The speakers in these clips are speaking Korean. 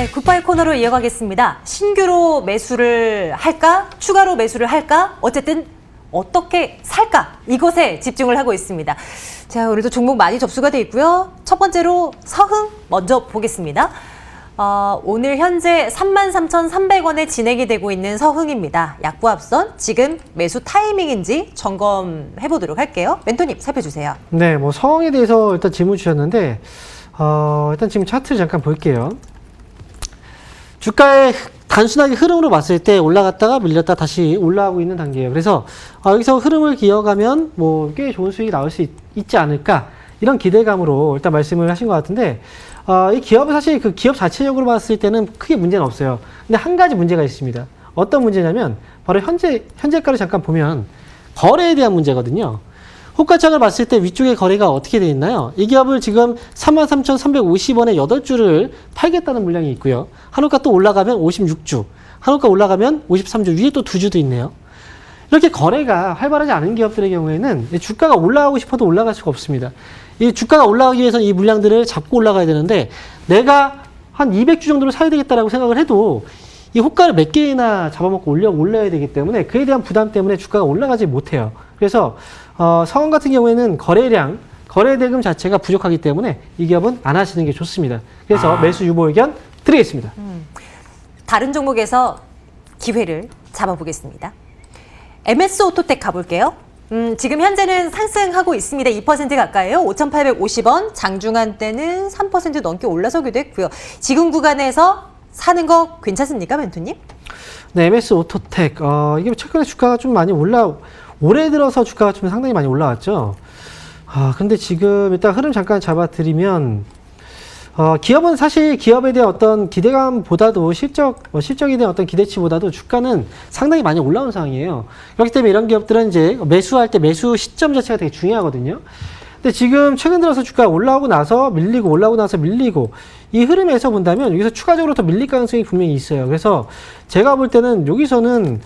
네, 굿바이 코너로 이어가겠습니다. 신규로 매수를 할까? 추가로 매수를 할까? 어쨌든 어떻게 살까? 이것에 집중을 하고 있습니다. 자, 오늘도 종목 많이 접수가 돼 있고요. 첫 번째로 서흥 먼저 보겠습니다. 오늘 현재 33,300원에 진행이 되고 있는 서흥입니다. 약보합선 지금 매수 타이밍인지 점검해 보도록 할게요. 멘토님 살펴주세요. 네, 뭐 서흥에 대해서 일단 질문 주셨는데 일단 지금 차트를 잠깐 볼게요. 주가의 단순하게 흐름으로 봤을 때 올라갔다가 밀렸다 다시 올라가고 있는 단계예요. 그래서 여기서 흐름을 이어가면 뭐 꽤 좋은 수익이 나올 수 있지 않을까 이런 기대감으로 일단 말씀을 하신 것 같은데 이 기업은 사실 그 기업 자체적으로 봤을 때는 크게 문제는 없어요. 근데 한 가지 문제가 있습니다. 어떤 문제냐면 바로 현재가를 잠깐 보면 거래에 대한 문제거든요. 호가창을 봤을 때 위쪽에 거래가 어떻게 되어 있나요? 이 기업을 지금 33,350원에 8주를 팔겠다는 물량이 있고요. 한호가 또 올라가면 56주, 한호가 올라가면 53주, 위에 또 2주도 있네요. 이렇게 거래가 활발하지 않은 기업들의 경우에는 주가가 올라가고 싶어도 올라갈 수가 없습니다. 이 주가가 올라가기 위해서는 이 물량들을 잡고 올라가야 되는데 내가 한 200주 정도를 사야 되겠다라고 생각을 해도 이 호가를 몇 개나 잡아먹고 올려야 되기 때문에 그에 대한 부담 때문에 주가가 올라가지 못해요. 그래서 서흥 같은 경우에는 거래량, 거래 대금 자체가 부족하기 때문에 이 기업은 안 하시는 게 좋습니다. 그래서 매수 유보 의견 드리겠습니다. 다른 종목에서 기회를 잡아보겠습니다. MS 오토텍 가볼게요. 지금 현재는 상승하고 있습니다. 2% 가까이요. 5,850원. 장중한 때는 3% 넘게 올라서기도 했고요. 지금 구간에서 사는 거 괜찮습니까, 멘토님? 네, MS 오토텍. 이게 최근에 주가가 좀 많이 올해 들어서 주가가 좀 상당히 많이 올라왔죠. 근데 지금 일단 흐름 잠깐 잡아드리면, 기업은 사실 기업에 대한 어떤 기대감보다도 실적에 대한 어떤 기대치보다도 주가는 상당히 많이 올라온 상황이에요. 그렇기 때문에 이런 기업들은 이제 매수할 때 매수 시점 자체가 되게 중요하거든요. 근데 지금 최근 들어서 주가가 올라오고 나서 밀리고 올라오고 나서 밀리고 이 흐름에서 본다면 여기서 추가적으로 더 밀릴 가능성이 분명히 있어요. 그래서 제가 볼 때는 여기서는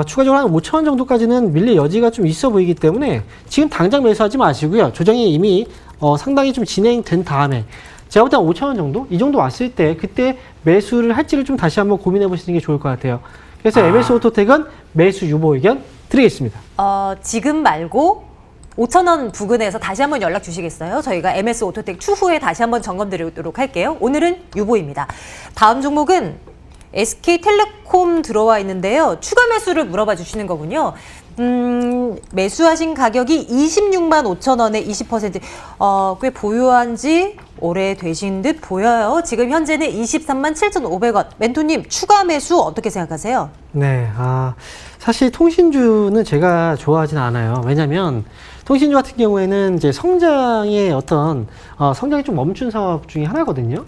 추가적으로 한 5,000원 정도까지는 밀릴 여지가 좀 있어 보이기 때문에 지금 당장 매수하지 마시고요. 조정이 이미 상당히 좀 진행된 다음에 제가 볼 때 5,000원 정도? 이 정도 왔을 때 그때 매수를 할지를 좀 다시 한번 고민해 보시는 게 좋을 것 같아요. 그래서 MS 오토텍은 매수 유보 의견 드리겠습니다. 지금 말고 5,000원 부근에서 다시 한번 연락 주시겠어요? 저희가 MS 오토텍 추후에 다시 한번 점검 드리도록 할게요. 오늘은 유보입니다. 다음 종목은 SK텔레콤 들어와 있는데요. 추가 매수를 물어봐 주시는 거군요. 매수하신 가격이 26만 5천 원에 20%, 꽤 보유한 지 오래되신 듯 보여요. 지금 현재는 23만 7,500원. 멘토님, 추가 매수 어떻게 생각하세요? 네, 사실 통신주는 제가 좋아하진 않아요. 왜냐면 통신주 같은 경우에는 이제 성장의 성장이 좀 멈춘 사업 중에 하나거든요.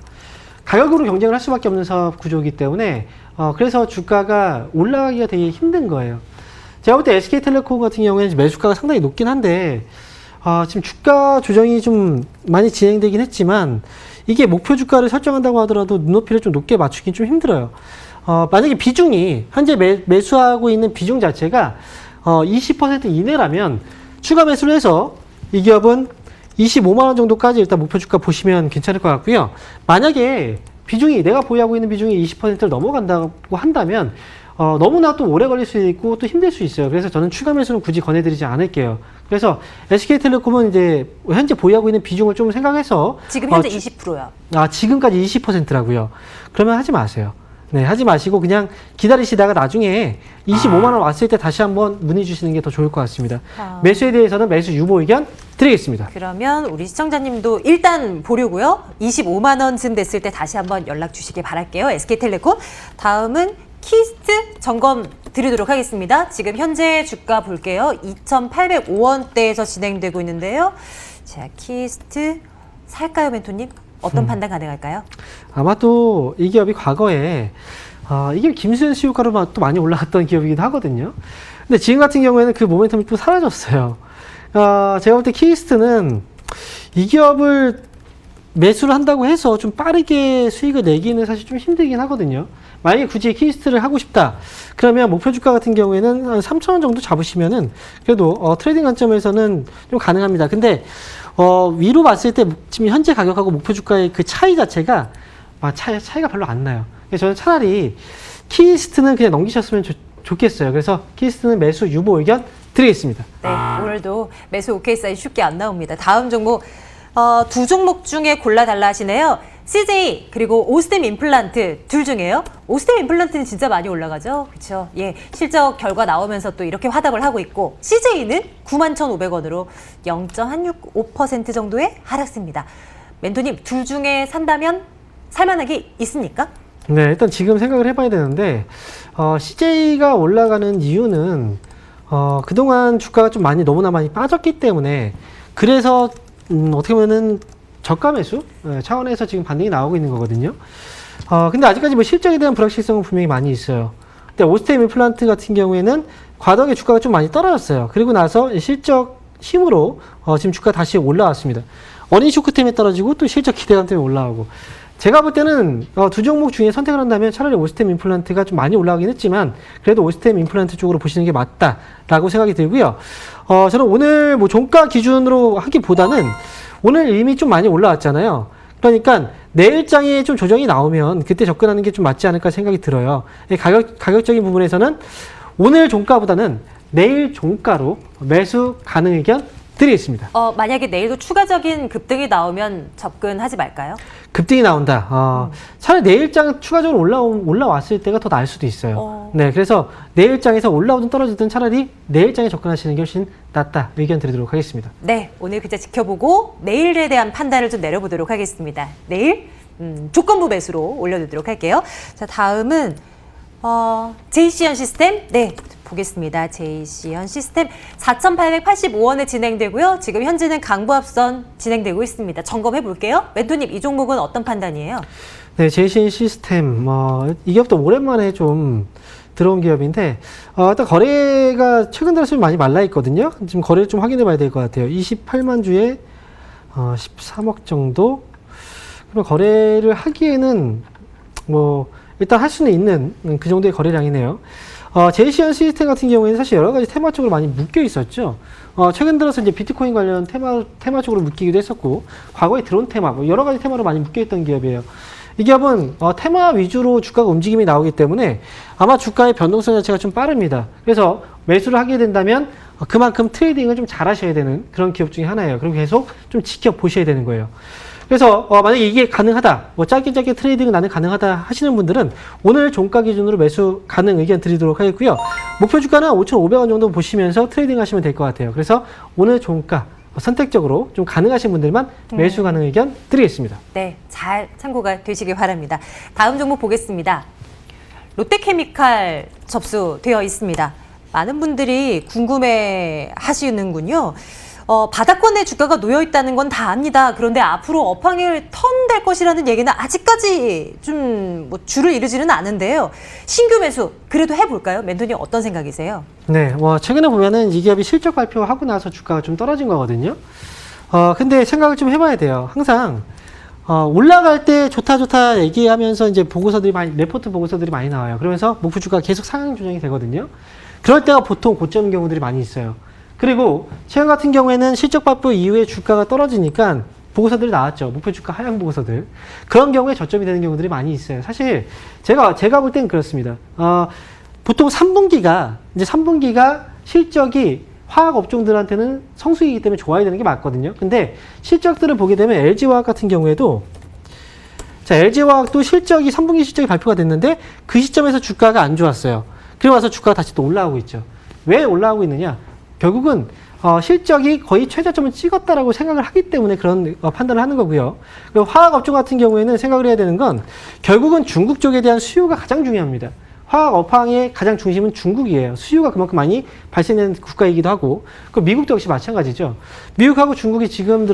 가격으로 경쟁을 할 수밖에 없는 사업 구조이기 때문에, 그래서 주가가 올라가기가 되게 힘든 거예요. 제가 볼 때 SK텔레콤 같은 경우에는 매수가가 상당히 높긴 한데, 지금 주가 조정이 좀 많이 진행되긴 했지만, 이게 목표 주가를 설정한다고 하더라도 눈높이를 좀 높게 맞추긴 좀 힘들어요. 만약에 비중이, 현재 매수하고 있는 비중 자체가 20% 이내라면, 추가 매수를 해서 이 기업은 25만원 정도까지 일단 목표 주가 보시면 괜찮을 것 같고요. 만약에 내가 보유하고 있는 비중이 20%를 넘어간다고 한다면, 너무나 또 오래 걸릴 수 있고 또 힘들 수 있어요. 그래서 저는 추가 매수는 굳이 권해드리지 않을게요. 그래서 SK텔레콤은 이제 현재 보유하고 있는 비중을 좀 생각해서 지금 현재 20%요. 지금까지 20%라고요. 그러면 하지 마세요. 네, 하지 마시고 그냥 기다리시다가 나중에 25만 원 왔을 때 다시 한번 문의 주시는 게 더 좋을 것 같습니다. 매수에 대해서는 매수 유보 의견 드리겠습니다. 그러면 우리 시청자님도 일단 보려고요. 25만 원쯤 됐을 때 다시 한번 연락 주시길 바랄게요. SK텔레콤. 다음은 키스트 점검 드리도록 하겠습니다. 지금 현재 주가 볼게요. 2,805원대에서 진행되고 있는데요. 자, 키스트 살까요, 멘토님? 어떤 판단 가능할까요? 아마도 이 기업이 과거에 이게 김수현 수요가로 또 많이 올라갔던 기업이기도 하거든요. 근데 지금 같은 경우에는 그 모멘텀이 또 사라졌어요. 제가 볼 때 키스트는 이 기업을 매수를 한다고 해서 좀 빠르게 수익을 내기는 사실 좀 힘들긴 하거든요. 만약에 굳이 키스트를 하고 싶다. 그러면 목표 주가 같은 경우에는 한 3,000원 정도 잡으시면은 그래도 트레이딩 관점에서는 좀 가능합니다. 근데 위로 봤을 때 지금 현재 가격하고 목표 주가의 그 차이 자체가 차이가 별로 안 나요. 그래서 저는 차라리 키이스트는 그냥 넘기셨으면 좋겠어요. 그래서 키이스트는 매수 유보 의견 드리겠습니다. 네, 오늘도 매수 오케이 사인 쉽게 안 나옵니다. 다음 종목 두 종목 중에 골라달라 하시네요. CJ 그리고 오스템 임플란트 둘 중에요. 오스템 임플란트는 진짜 많이 올라가죠. 그렇죠? 예, 실적 결과 나오면서 또 이렇게 화답을 하고 있고 CJ는 91,500원으로 0.65% 정도의 하락세입니다. 멘토님 둘 중에 산다면 살만하게 있습니까? 네, 일단 지금 생각을 해봐야 되는데 CJ가 올라가는 이유는 그동안 주가가 좀 너무나 많이 빠졌기 때문에 그래서 어떻게 보면은 저가 매수 차원에서 지금 반등이 나오고 있는 거거든요. 근데 아직까지 뭐 실적에 대한 불확실성은 분명히 많이 있어요. 근데 오스템 임플란트 같은 경우에는 과도하게 주가가 좀 많이 떨어졌어요. 그리고 나서 실적 힘으로 지금 주가 다시 올라왔습니다. 어닝 쇼크 때문에 떨어지고 또 실적 기대감 때문에 올라오고. 제가 볼 때는 두 종목 중에 선택을 한다면 차라리 오스템 임플란트가 좀 많이 올라가긴 했지만 그래도 오스템 임플란트 쪽으로 보시는 게 맞다라고 생각이 들고요. 저는 오늘 뭐 종가 기준으로 하기보다는 오늘 이미 좀 많이 올라왔잖아요. 그러니까 내일장에 좀 조정이 나오면 그때 접근하는 게 좀 맞지 않을까 생각이 들어요. 가격적인 부분에서는 오늘 종가보다는 내일 종가로 매수 가능 의견 드리겠습니다. 만약에 내일도 추가적인 급등이 나오면 접근하지 말까요? 급등이 나온다. 차라리 내일장 추가적으로 올라왔을 때가 더 나을 수도 있어요. 네, 그래서 내일장에서 올라오든 떨어지든 차라리 내일장에 접근하시는 게 훨씬 낫다 의견 드리도록 하겠습니다. 네, 오늘 그저 지켜보고 내일에 대한 판단을 좀 내려보도록 하겠습니다. 내일 조건부 매수로 올려두도록 할게요. 자, 다음은 JC현 시스템. 네, 보겠습니다. JC현 시스템 4,885원에 진행되고요. 지금 현재는 강보합선 진행되고 있습니다. 점검해 볼게요. 멘토님, 이 종목은 어떤 판단이에요? 네, JCN 시스템 이 기업도 오랜만에 좀 들어온 기업인데 일단 거래가 최근 들어서 좀 많이 말라 있거든요. 지금 거래를 좀 확인해 봐야 될 것 같아요. 28만 주에 13억 정도. 그러면 거래를 하기에는 뭐 일단 할 수는 있는 그 정도의 거래량이네요. 제이시언 시스템 같은 경우에는 사실 여러 가지 테마 쪽으로 많이 묶여 있었죠. 최근 들어서 이제 비트코인 관련 테마 쪽으로 묶이기도 했었고, 과거에 드론 테마, 뭐 여러 가지 테마로 많이 묶여 있던 기업이에요. 이 기업은 테마 위주로 주가가 움직임이 나오기 때문에 아마 주가의 변동성 자체가 좀 빠릅니다. 그래서 매수를 하게 된다면 그만큼 트레이딩을 좀 잘 하셔야 되는 그런 기업 중에 하나예요. 그리고 계속 좀 지켜보셔야 되는 거예요. 그래서 만약에 이게 가능하다, 뭐 짧게 트레이딩은 나는 가능하다 하시는 분들은 오늘 종가 기준으로 매수 가능 의견 드리도록 하겠고요. 목표 주가는 5,500원 정도 보시면서 트레이딩 하시면 될 것 같아요. 그래서 오늘 종가 선택적으로 좀 가능하신 분들만 매수 가능 의견 드리겠습니다. 네, 잘 참고가 되시길 바랍니다. 다음 종목 보겠습니다. 롯데케미칼 접수되어 있습니다. 많은 분들이 궁금해 하시는군요. 바닥권에 주가가 놓여 있다는 건 다 압니다. 그런데 앞으로 업황을 턴될 것이라는 얘기는 아직까지 좀 뭐 줄을 이루지는 않은데요. 신규 매수 그래도 해볼까요? 멘토님 어떤 생각이세요? 네, 최근에 보면은 이 기업이 실적 발표하고 나서 주가가 좀 떨어진 거거든요. 근데 생각을 좀 해봐야 돼요. 항상 올라갈 때 좋다 얘기하면서 이제 레포트 보고서들이 많이 나와요. 그러면서 목표 주가가 계속 상향 조정이 되거든요. 그럴 때가 보통 고점 경우들이 많이 있어요. 그리고 최근 같은 경우에는 실적 발표 이후에 주가가 떨어지니까 보고서들이 나왔죠. 목표 주가 하향 보고서들. 그런 경우에 저점이 되는 경우들이 많이 있어요. 사실 제가 볼 때는 그렇습니다. 보통 3분기가 실적이 화학 업종들한테는 성수기이기 때문에 좋아야 되는 게 맞거든요. 근데 실적들을 보게 되면 LG화학 같은 경우에도 LG화학도 3분기 실적이 발표가 됐는데 그 시점에서 주가가 안 좋았어요. 그리고 와서 주가가 다시 또 올라오고 있죠. 왜 올라오고 있느냐? 결국은 실적이 거의 최저점을 찍었다라고 생각을 하기 때문에 그런 판단을 하는 거고요. 그리고 화학 업종 같은 경우에는 생각을 해야 되는 건 결국은 중국 쪽에 대한 수요가 가장 중요합니다. 화학 업황의 가장 중심은 중국이에요. 수요가 그만큼 많이 발생되는 국가이기도 하고, 그 미국도 역시 마찬가지죠. 미국하고 중국이 지금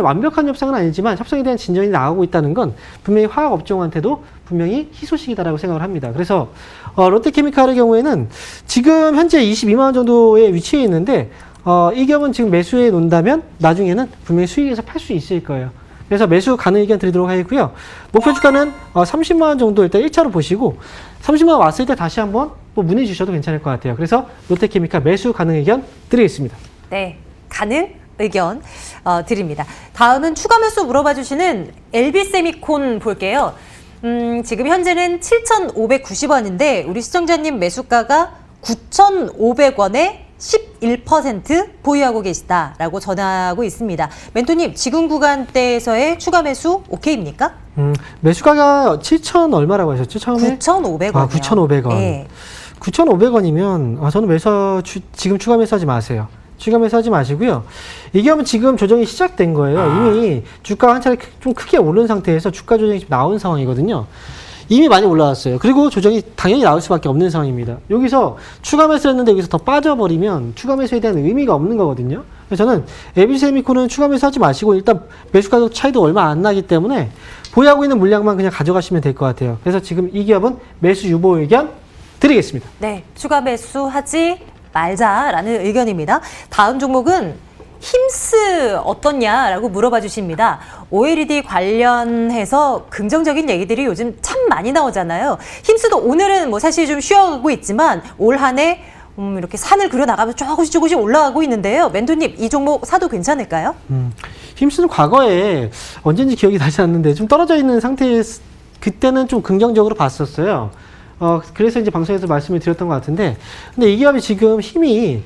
완벽한 협상은 아니지만 협상에 대한 진전이 나오고 있다는 건 분명히 화학 업종한테도 분명히 희소식이다라고 생각을 합니다. 그래서 롯데케미칼의 경우에는 지금 현재 22만 원 정도의 위치에 있는데 이 기업은 지금 매수해 놓는다면 나중에는 분명히 수익에서 팔 수 있을 거예요. 그래서 매수 가능 의견 드리도록 하겠고요. 목표 주가는 30만 원 정도 일단 1차로 보시고 30만 원 왔을 때 다시 한번 또 문의 주셔도 괜찮을 것 같아요. 그래서 롯데케미칼 매수 가능 의견 드리겠습니다. 네, 가능 의견 드립니다. 다음은 추가 매수 물어봐 주시는 LB세미콘 볼게요. 지금 현재는 7,590원인데 우리 시청자님 매수가가 9,500원에 11% 보유하고 계시다라고 전하고 있습니다. 멘토님, 지금 구간대에서의 추가 매수 오케이입니까? 매수가가 7천 얼마라고 하셨죠? 처음에? 9,500원이요. 아, 9,500원. 네. 9,500원이면 저는 지금 추가 매수하지 마세요. 추가 매수하지 마시고요. 이게 하면 지금 조정이 시작된 거예요. 이미 주가가 한 차례 좀 크게 오른 상태에서 주가 조정이 지금 나온 상황이거든요. 이미 많이 올라왔어요. 그리고 조정이 당연히 나올 수밖에 없는 상황입니다. 여기서 추가 매수했는데 여기서 더 빠져버리면 추가 매수에 대한 의미가 없는 거거든요. 그래서 저는 에비세미코는 추가 매수하지 마시고 일단 매수 가격 차이도 얼마 안 나기 때문에 보유하고 있는 물량만 그냥 가져가시면 될 것 같아요. 그래서 지금 이 기업은 매수 유보 의견 드리겠습니다. 네, 추가 매수하지 말자라는 의견입니다. 다음 종목은 힘스 어떻냐라고 물어봐 주십니다. OLED 관련해서 긍정적인 얘기들이 요즘 참 많이 나오잖아요. 힘스도 오늘은 뭐 사실 좀 쉬어가고 있지만 올 한 해 이렇게 산을 그려나가면서 조금씩 올라가고 있는데요. 멘토님, 이 종목 사도 괜찮을까요? 힘쓰는 과거에 언제인지 기억이 나지 않는데 좀 떨어져 있는 상태에 그때는 좀 긍정적으로 봤었어요. 그래서 이제 방송에서 말씀을 드렸던 것 같은데, 근데 이 기업이 지금 힘을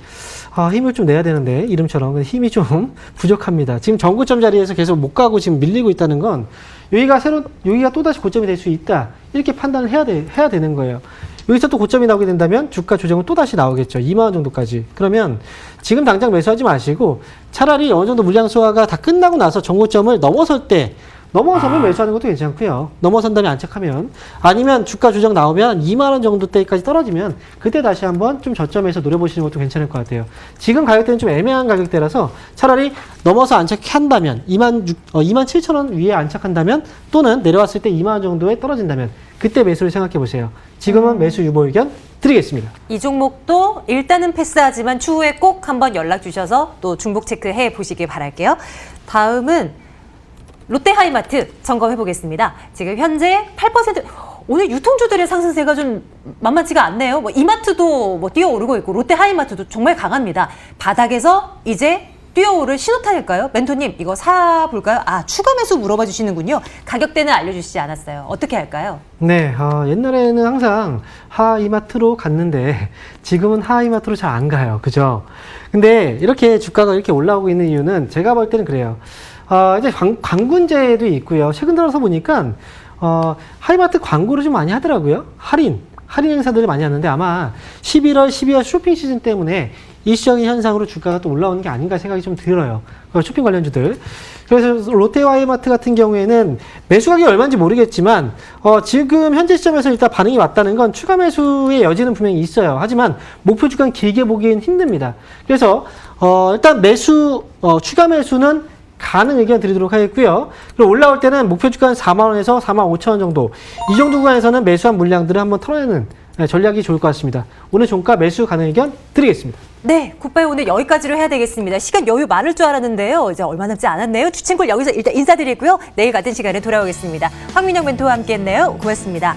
좀 내야 되는데, 이름처럼. 근데 힘이 좀 부족합니다. 지금 전고점 자리에서 계속 못 가고 지금 밀리고 있다는 건, 여기가 또다시 고점이 될 수 있다. 이렇게 판단을 해야 되는 거예요. 여기서 또 고점이 나오게 된다면 주가 조정은 또다시 나오겠죠. 2만원 정도까지. 그러면 지금 당장 매수하지 마시고 차라리 어느 정도 물량 소화가 다 끝나고 나서 전고점을 넘어서면 매수하는 것도 괜찮고요. 넘어선 다음에 안착하면, 아니면 주가 조정 나오면 2만원 정도 때까지 떨어지면 그때 다시 한번 좀 저점에서 노려보시는 것도 괜찮을 것 같아요. 지금 가격대는 좀 애매한 가격대라서 차라리 넘어서 안착한다면 27,000원 위에 안착한다면, 또는 내려왔을 때 2만원 정도에 떨어진다면 그때 매수를 생각해 보세요. 지금은 매수 유보 의견 드리겠습니다. 이 종목도 일단은 패스하지만 추후에 꼭 한번 연락 주셔서 또 중복 체크해 보시길 바랄게요. 다음은 롯데하이마트 점검해 보겠습니다. 지금 현재 8%, 오늘 유통주들의 상승세가 좀 만만치가 않네요. 뭐 이마트도 뭐 뛰어오르고 있고 롯데하이마트도 정말 강합니다. 바닥에서 이제 뛰어오를 신호탄일까요? 멘토님, 이거 사볼까요? 추가 매수 물어봐 주시는군요. 가격대는 알려주시지 않았어요. 어떻게 할까요? 네, 옛날에는 항상 하이마트로 갔는데 지금은 하이마트로 잘 안 가요. 그죠? 근데 이렇게 주가가 이렇게 올라오고 있는 이유는 제가 볼 때는 그래요. 이제 광군제도 있고요. 최근 들어서 보니까 하이마트 광고를 좀 많이 하더라고요. 할인 행사들을 많이 하는데 아마 11월, 12월 쇼핑 시즌 때문에 일시적인 현상으로 주가가 또 올라오는 게 아닌가 생각이 좀 들어요. 쇼핑 관련주들. 그래서 롯데와 하이마트 같은 경우에는 매수 가격이 얼마인지 모르겠지만 지금 현재 시점에서 일단 반응이 왔다는 건 추가 매수의 여지는 분명히 있어요. 하지만 목표 주가는 길게 보기엔 힘듭니다. 그래서 일단 추가 매수는 가능 의견 드리도록 하겠고요. 그리고 올라올 때는 목표 주가는 4만원에서 45,000원 정도, 이 정도 구간에서는 매수한 물량들을 한번 털어내는 전략이 좋을 것 같습니다. 오늘 종가 매수 가능 의견 드리겠습니다. 네, 굿바이 오늘 여기까지로 해야 되겠습니다. 시간 여유 많을 줄 알았는데요. 이제 얼마 남지 않았네요. 주친구 여기서 일단 인사드리고요. 내일 같은 시간에 돌아오겠습니다. 황민영 멘토와 함께했네요. 고맙습니다.